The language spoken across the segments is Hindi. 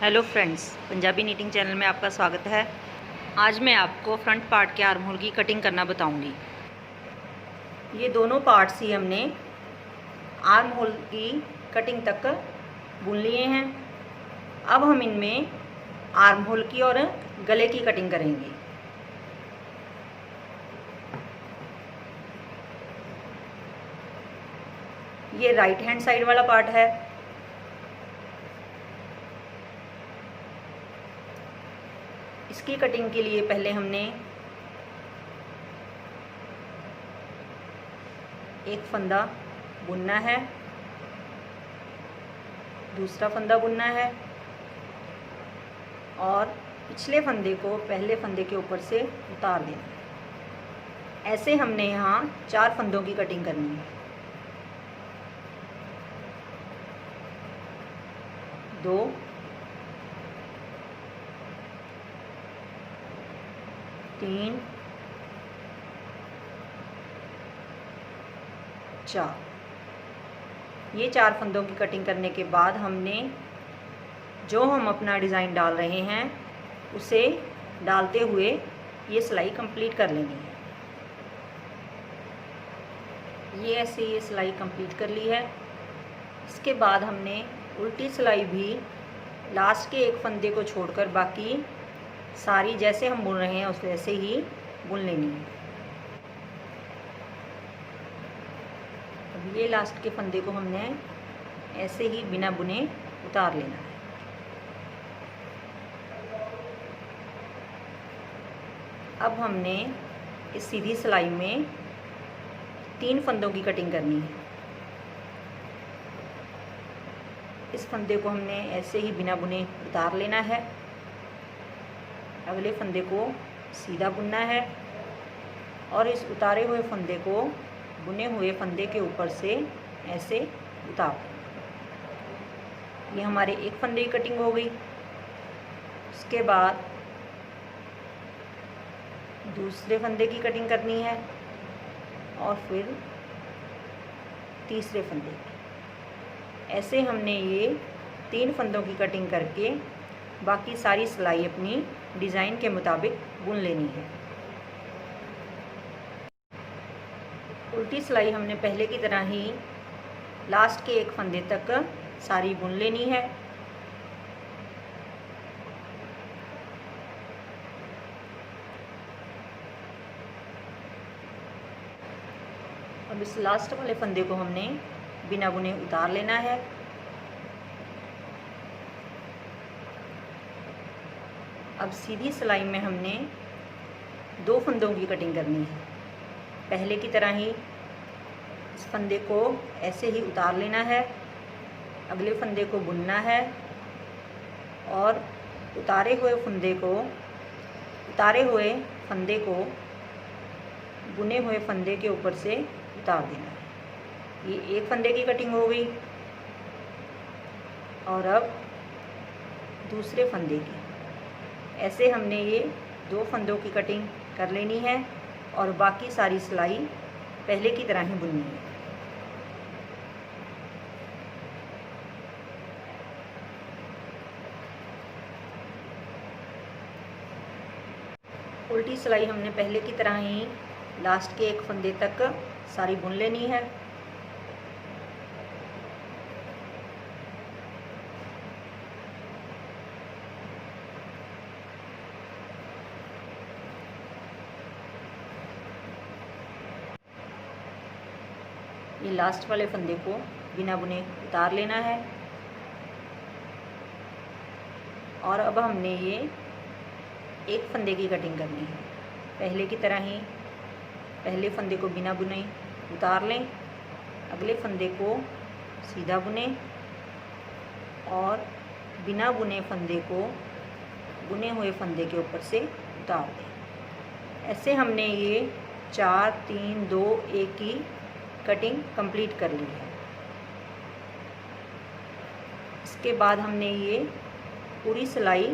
Hello friends, Punjabi knitting channel में आपका स्वागत है। आज मैं आपको फ्रंट पार्ट के आर्म होल की कटिंग करना बताऊंगी। ये दोनों पार्ट्स ही हमने आर्म होल की कटिंग तक बुन लिए हैं। अब हम इनमें आर्म होल की और गले की कटिंग करेंगे। ये राइट हैंड साइड वाला पार्ट है। इसकी कटिंग के लिए पहले हमने एक फंदा बुनना है, दूसरा फंदा बुनना है और पिछले फंदे को पहले फंदे के ऊपर से उतार देना। ऐसे हमने यहाँ 4 फंदों की कटिंग करनी है। 2 3 4। ये 4 फंदों की कटिंग करने के बाद हमने जो हम अपना डिज़ाइन डाल रहे हैं उसे डालते हुए ये सिलाई कंप्लीट कर लेनी है। ये ऐसे ये सिलाई कंप्लीट कर ली है। इसके बाद हमने उल्टी सिलाई भी लास्ट के एक फंदे को छोड़कर बाकी सारी जैसे हम बुन रहे हैं उस वैसे ही बुन लेनी है। अब ये लास्ट के फंदे को हमने ऐसे ही बिना बुने उतार लेना है। अब हमने इस सीधी सिलाई में 3 फंदों की कटिंग करनी है। इस फंदे को हमने ऐसे ही बिना बुने उतार लेना है। अगले फंदे को सीधा बुनना है और इस उतारे हुए फंदे को बुने हुए फंदे के ऊपर से ऐसे उतार दें। ये हमारे एक फंदे की कटिंग हो गई। उसके बाद दूसरे फंदे की कटिंग करनी है और फिर तीसरे फंदे की। ऐसे हमने ये 3 फंदों की कटिंग करके बाकी सारी सिलाई अपनी डिज़ाइन के मुताबिक बुन लेनी है। उल्टी सिलाई हमने पहले की तरह ही लास्ट के एक फंदे तक सारी बुन लेनी है। अब इस लास्ट वाले फंदे को हमने बिना बुने उतार लेना है। अब सीधी सिलाई में हमने 2 फंदों की कटिंग करनी है। पहले की तरह ही इस फंदे को ऐसे ही उतार लेना है, अगले फंदे को बुनना है और उतारे हुए फंदे को बुने हुए फंदे के ऊपर से उतार देना है। ये एक फंदे की कटिंग हो गई। और अब दूसरे फंदे की। ऐसे हमने ये 2 फंदों की कटिंग कर लेनी है और बाकी सारी सिलाई पहले की तरह ही बुननी है। उल्टी सिलाई हमने पहले की तरह ही लास्ट के एक फंदे तक सारी बुन लेनी है। ये लास्ट वाले फंदे को बिना बुने उतार लेना है और अब हमने ये एक फंदे की कटिंग करनी है। पहले की तरह ही पहले फंदे को बिना बुने उतार लें, अगले फंदे को सीधा बुने और बिना बुने फंदे को बुने हुए फंदे के ऊपर से उतार दें। ऐसे हमने ये 4 3 2 1 की कटिंग कंप्लीट कर ली है। इसके बाद हमने ये पूरी सिलाई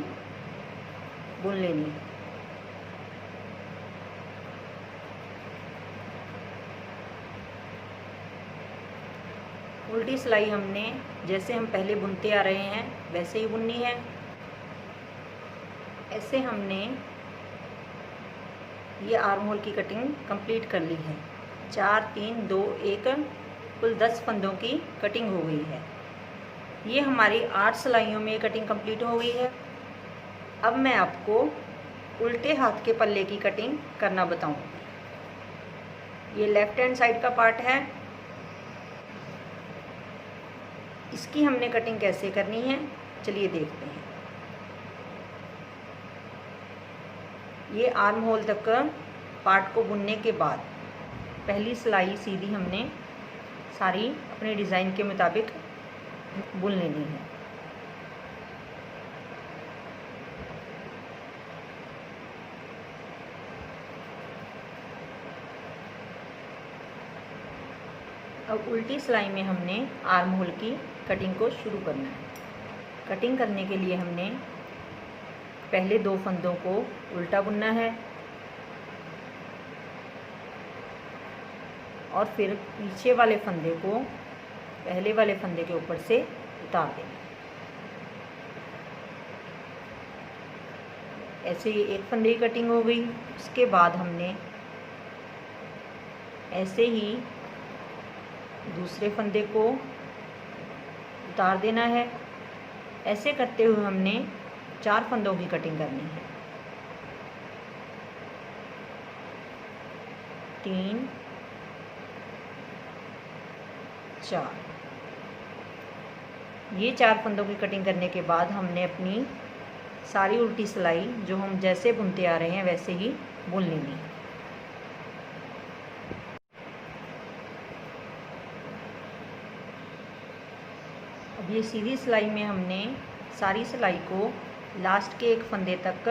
बुन लेनी है। उल्टी सिलाई हमने जैसे हम पहले बुनते आ रहे हैं वैसे ही बुननी है। ऐसे हमने ये आर्म होल की कटिंग कंप्लीट कर ली है। 4 3 2 1 कुल 10 फंदों की कटिंग हो गई है। ये हमारी 8 सिलाइयों में कटिंग कंप्लीट हो गई है। अब मैं आपको उल्टे हाथ के पल्ले की कटिंग करना बताऊंगी। ये लेफ्ट हैंड साइड का पार्ट है। इसकी हमने कटिंग कैसे करनी है चलिए देखते हैं। ये आर्म होल तक पार्ट को बुनने के बाद पहली सिलाई सीधी हमने सारी अपने डिज़ाइन के मुताबिक बुन लेनी है। अब उल्टी सिलाई में हमने आर्म होल की कटिंग को शुरू करना है। कटिंग करने के लिए हमने पहले 2 फंदों को उल्टा बुनना है और फिर पीछे वाले फंदे को पहले वाले फंदे के ऊपर से उतार देना। ऐसे ही एक फंदे की कटिंग हो गई। उसके बाद हमने ऐसे ही दूसरे फंदे को उतार देना है। ऐसे करते हुए हमने 4 फंदों की कटिंग करनी है। 3 4 ये 4 फंदों की कटिंग करने के बाद हमने अपनी सारी उल्टी सिलाई जो हम जैसे बुनते आ रहे हैं वैसे ही बुन लेनी है। अब ये सीधी सिलाई में हमने सारी सिलाई को लास्ट के एक फंदे तक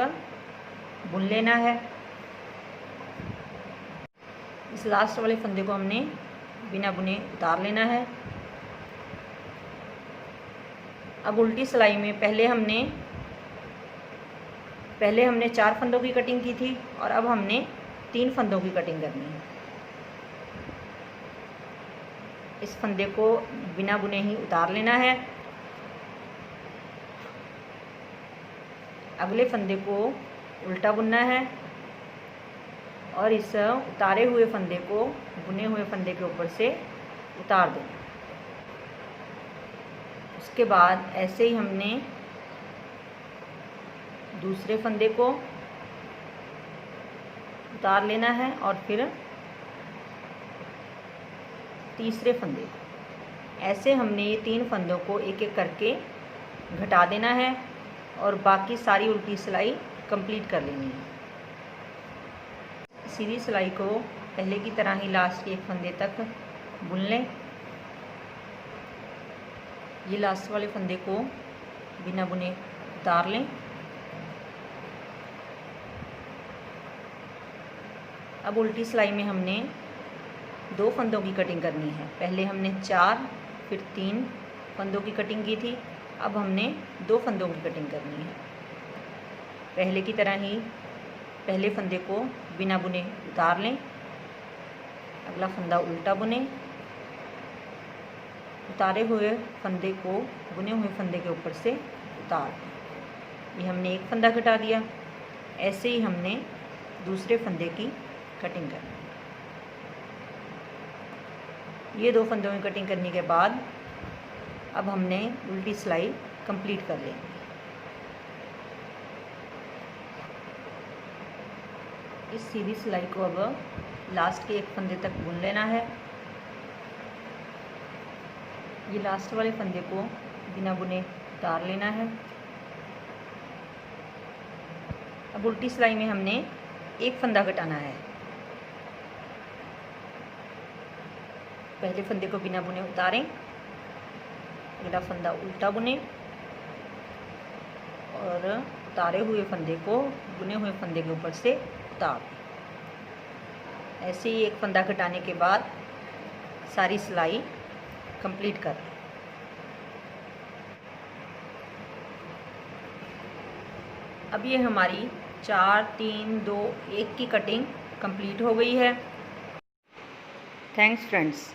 बुन लेना है। इस लास्ट वाले फंदे को हमने बिना बुने उतार लेना है। अब उल्टी सिलाई में पहले हमने 4 फंदों की कटिंग की थी और अब हमने 3 फंदों की कटिंग करनी है। इस फंदे को बिना बुने ही उतार लेना है। अगले फंदे को उल्टा बुनना है और इस उतारे हुए फंदे को बुने हुए फंदे के ऊपर से उतार देना। उसके बाद ऐसे ही हमने दूसरे फंदे को उतार लेना है और फिर तीसरे फंदे को। ऐसे हमने ये 3 फंदों को एक एक करके घटा देना है और बाकी सारी उल्टी सिलाई कंप्लीट कर लेनी है। सीधी सिलाई को पहले की तरह ही लास्ट के एक फंदे तक बुन लें। ये लास्ट वाले फंदे को बिना बुने उतार लें। अब उल्टी सिलाई में हमने 2 फंदों की कटिंग करनी है। पहले हमने 4 फिर 3 फंदों की कटिंग की थी। अब हमने 2 फंदों की कटिंग करनी है। पहले की तरह ही पहले फंदे को बिना बुने उतार लें। अगला फंदा उल्टा बुने। उतारे हुए फंदे को बुने हुए फंदे के ऊपर से उतार दें। ये हमने एक फंदा घटा दिया। ऐसे ही हमने दूसरे फंदे की कटिंग करनी है। ये 2 फंदों की कटिंग करने के बाद अब हमने उल्टी सिलाई कंप्लीट कर लेंगे। इस सीधी सिलाई को अब लास्ट के एक फंदे तक बुन लेना है। ये लास्ट वाले फंदे को बिना बुने उतार लेना है। अब उल्टी सिलाई में हमने एक फंदा घटाना है। पहले फंदे को बिना बुने उतारें। अगला फंदा उल्टा बुने और उतारे हुए फंदे को बुने हुए फंदे के ऊपर से उतार दें। ऐसे ही एक फंदा घटाने के बाद सारी सिलाई कंप्लीट कर लें। अब ये हमारी 4 3 2 1 की कटिंग कंप्लीट हो गई है। Thanks friends.